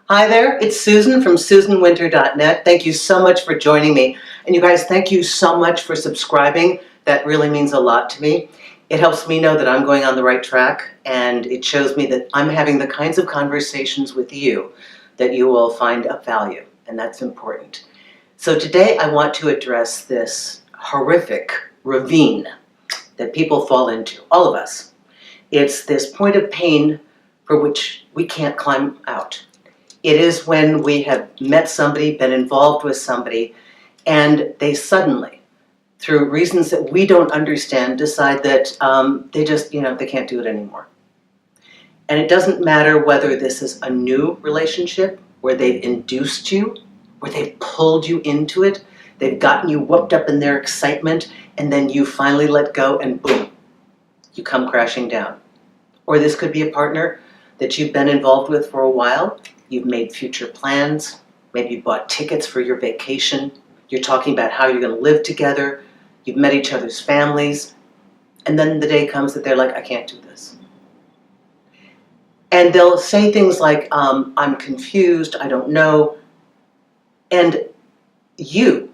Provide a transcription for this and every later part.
Hi there, it's Susan from SusanWinter.net. Thank you so much for joining me. And you guys, thank you so much for subscribing. That really means a lot to me. It helps me know that I'm going on the right track, and it shows me that I'm having the kinds of conversations with you that you will find of value, and that's important. So today I want to address this horrific ravine that people fall into, all of us. It's this point of pain for which we can't climb out. It is when we have met somebody, been involved with somebody, and they suddenly, through reasons that we don't understand, decide that they can't do it anymore. And it doesn't matter whether this is a new relationship, where they've induced you, where they've pulled you into it, they've gotten you whooped up in their excitement, and then you finally let go and boom, you come crashing down. Or this could be a partner that you've been involved with for a while. You've made future plans, maybe you bought tickets for your vacation, you're talking about how you're going to live together, you've met each other's families, and then the day comes that they're like, I can't do this. And they'll say things like, I'm confused, I don't know, and you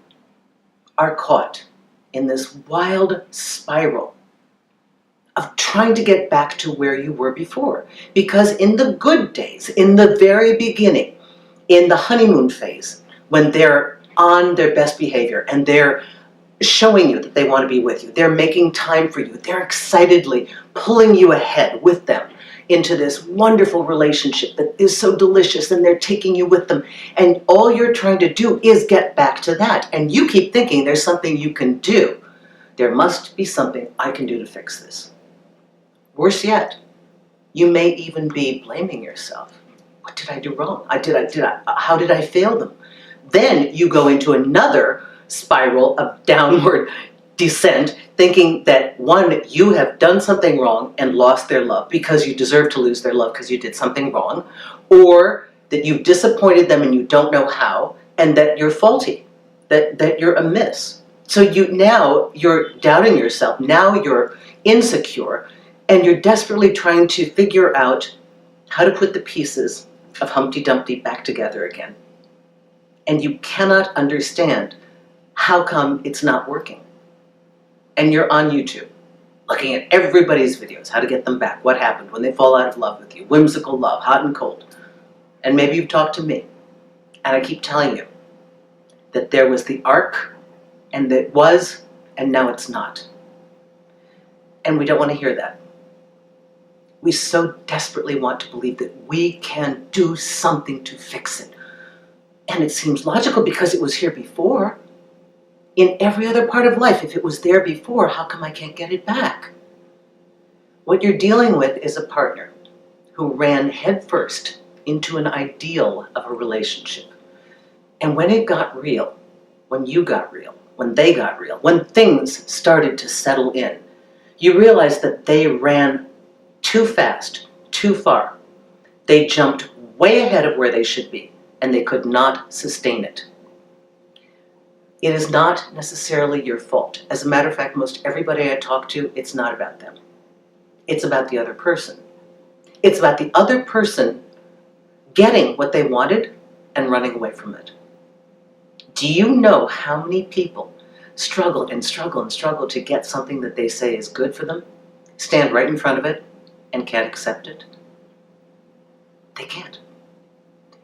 are caught in this wild spiral of trying to get back to where you were before. Because in the good days, in the very beginning, in the honeymoon phase, when they're on their best behavior and they're showing you that they want to be with you, they're making time for you, they're excitedly pulling you ahead with them into this wonderful relationship that is so delicious, and they're taking you with them, and all you're trying to do is get back to that, and you keep thinking there's something you can do. There must be something I can do to fix this. Worse yet, you may even be blaming yourself. What did I do wrong? How did I fail them? Then you go into another spiral of downward descent, thinking that one, you have done something wrong and lost their love because you deserve to lose their love because you did something wrong, or that you've disappointed them and you don't know how, and that you're faulty, that you're amiss. So now you're doubting yourself, now you're insecure, and you're desperately trying to figure out how to put the pieces of Humpty Dumpty back together again. And you cannot understand how come it's not working. And you're on YouTube, looking at everybody's videos, how to get them back, what happened when they fall out of love with you, whimsical love, hot and cold. And maybe you've talked to me, and I keep telling you that there was the arc, and that was, and now it's not. And we don't want to hear that. We so desperately want to believe that we can do something to fix it. And it seems logical because it was here before. In every other part of life, if it was there before, how come I can't get it back? What you're dealing with is a partner who ran headfirst into an ideal of a relationship. And when it got real, when you got real, when they got real, when things started to settle in, you realize that they ran too fast, too far. They jumped way ahead of where they should be, and they could not sustain it. It is not necessarily your fault. As a matter of fact, most everybody I talk to, it's not about them. It's about the other person. It's about the other person getting what they wanted and running away from it. Do you know how many people struggle and struggle and struggle to get something that they say is good for them, stand right in front of it, and can't accept it? They can't.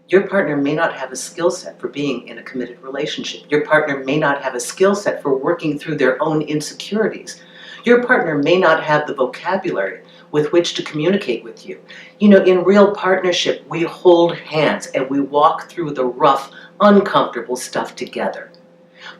Your partner may not have a skill set for being in a committed relationship. Your partner may not have a skill set for working through their own insecurities. Your partner may not have the vocabulary with which to communicate with you. You know, in real partnership, we hold hands and we walk through the rough, uncomfortable stuff together.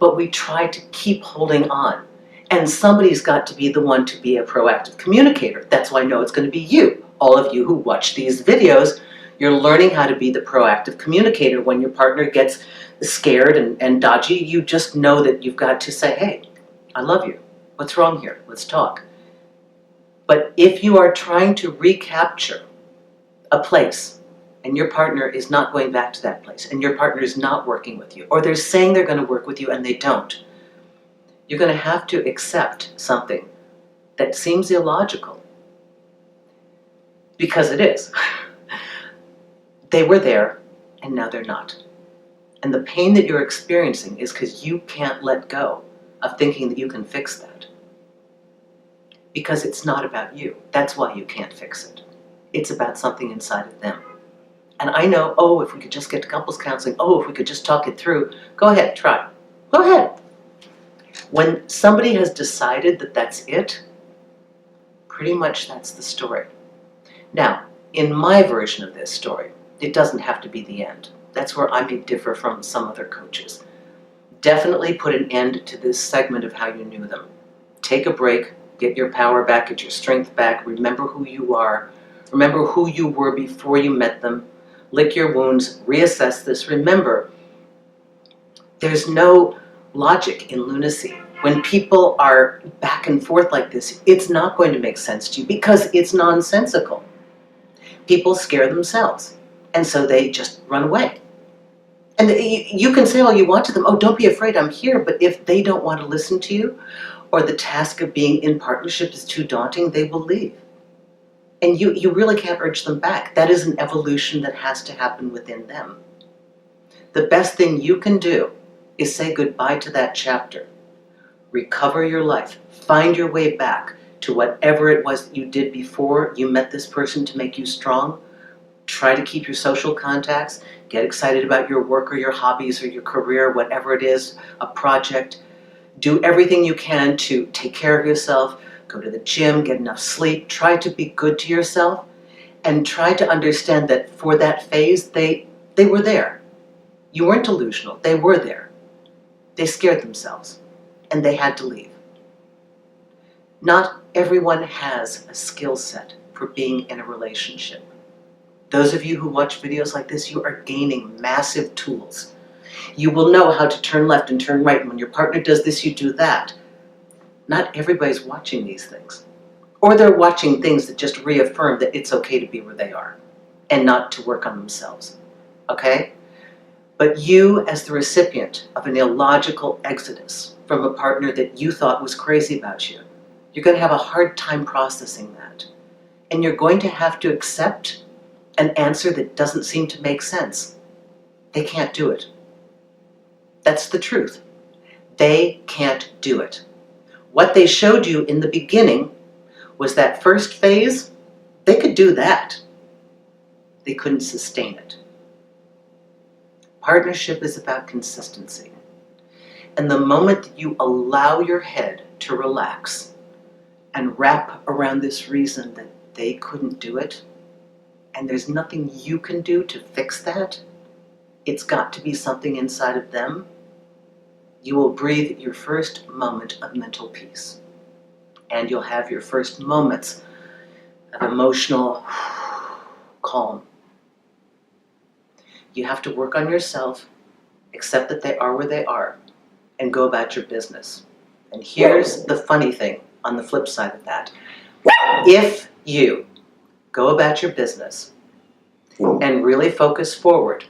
But we try to keep holding on. And somebody's got to be the one to be a proactive communicator. That's why I know it's going to be you. All of you who watch these videos, you're learning how to be the proactive communicator. When your partner gets scared and dodgy, you just know that you've got to say, hey, I love you. What's wrong here? Let's talk. But if you are trying to recapture a place and your partner is not going back to that place, and your partner is not working with you, or they're saying they're going to work with you and they don't, you're going to have to accept something that seems illogical. Because it is. They were there, and now they're not. And the pain that you're experiencing is because you can't let go of thinking that you can fix that. Because it's not about you. That's why you can't fix it. It's about something inside of them. And I know, oh, if we could just get to couples counseling, oh, if we could just talk it through, go ahead, try. Go ahead. When somebody has decided that that's it, pretty much that's the story. Now, in my version of this story, it doesn't have to be the end. That's where I may differ from some other coaches. Definitely put an end to this segment of how you knew them. Take a break, get your power back, get your strength back, remember who you are, remember who you were before you met them, lick your wounds, reassess this. Remember, there's no logic in lunacy. When people are back and forth like this, it's not going to make sense to you because it's nonsensical. People scare themselves, and so they just run away. And you can say all you want to them, oh, don't be afraid, I'm here, but if they don't want to listen to you, or the task of being in partnership is too daunting, they will leave. And you really can't urge them back. That is an evolution that has to happen within them. The best thing you can do is say goodbye to that chapter. Recover your life. Find your way back to whatever it was that you did before you met this person to make you strong. Try to keep your social contacts. Get excited about your work or your hobbies or your career, whatever it is, a project. Do everything you can to take care of yourself. Go to the gym, get enough sleep. Try to be good to yourself and try to understand that for that phase, they were there. You weren't delusional. They were there. They scared themselves and they had to leave. Not everyone has a skill set for being in a relationship. Those of you who watch videos like this, you are gaining massive tools. You will know how to turn left and turn right. And when your partner does this, you do that. Not everybody's watching these things. Or they're watching things that just reaffirm that it's okay to be where they are and not to work on themselves. Okay? But you, as the recipient of an illogical exodus from a partner that you thought was crazy about you, you're going to have a hard time processing that. And you're going to have to accept an answer that doesn't seem to make sense. They can't do it. That's the truth. They can't do it. What they showed you in the beginning was that first phase. They could do that. They couldn't sustain it. Partnership is about consistency. And the moment that you allow your head to relax and wrap around this reason that they couldn't do it, and there's nothing you can do to fix that, it's got to be something inside of them, you will breathe your first moment of mental peace. And you'll have your first moments of emotional calm. You have to work on yourself, accept that they are where they are, and go about your business. And here's the funny thing on the flip side of that. If you go about your business and really focus forward,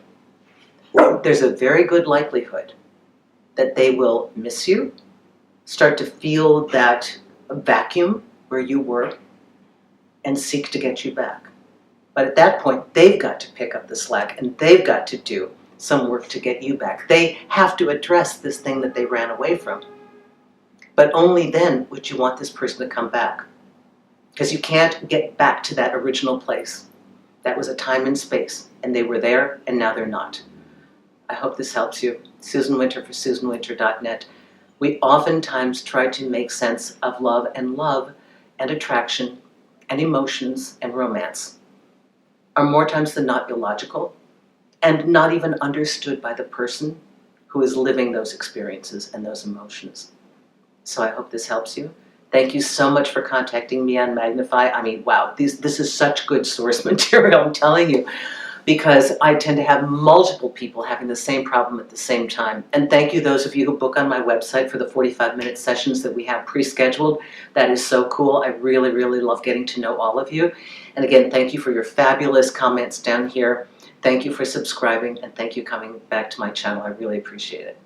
there's a very good likelihood that they will miss you, start to feel that vacuum where you were, and seek to get you back. But at that point, they've got to pick up the slack and they've got to do some work to get you back. They have to address this thing that they ran away from. But only then would you want this person to come back. Because you can't get back to that original place. That was a time and space, and they were there, and now they're not. I hope this helps you. Susan Winter for SusanWinter.net. We oftentimes try to make sense of love and attraction and emotions and romance are more times than not illogical and not even understood by the person who is living those experiences and those emotions. So I hope this helps you. Thank you so much for contacting me on Magnify. I mean, wow, this is such good source material, I'm telling you, because I tend to have multiple people having the same problem at the same time. And thank you those of you who book on my website for the 45-minute sessions that we have pre-scheduled. That is so cool. I really, really love getting to know all of you. And again, thank you for your fabulous comments down here. Thank you for subscribing, and thank you coming back to my channel. I really appreciate it.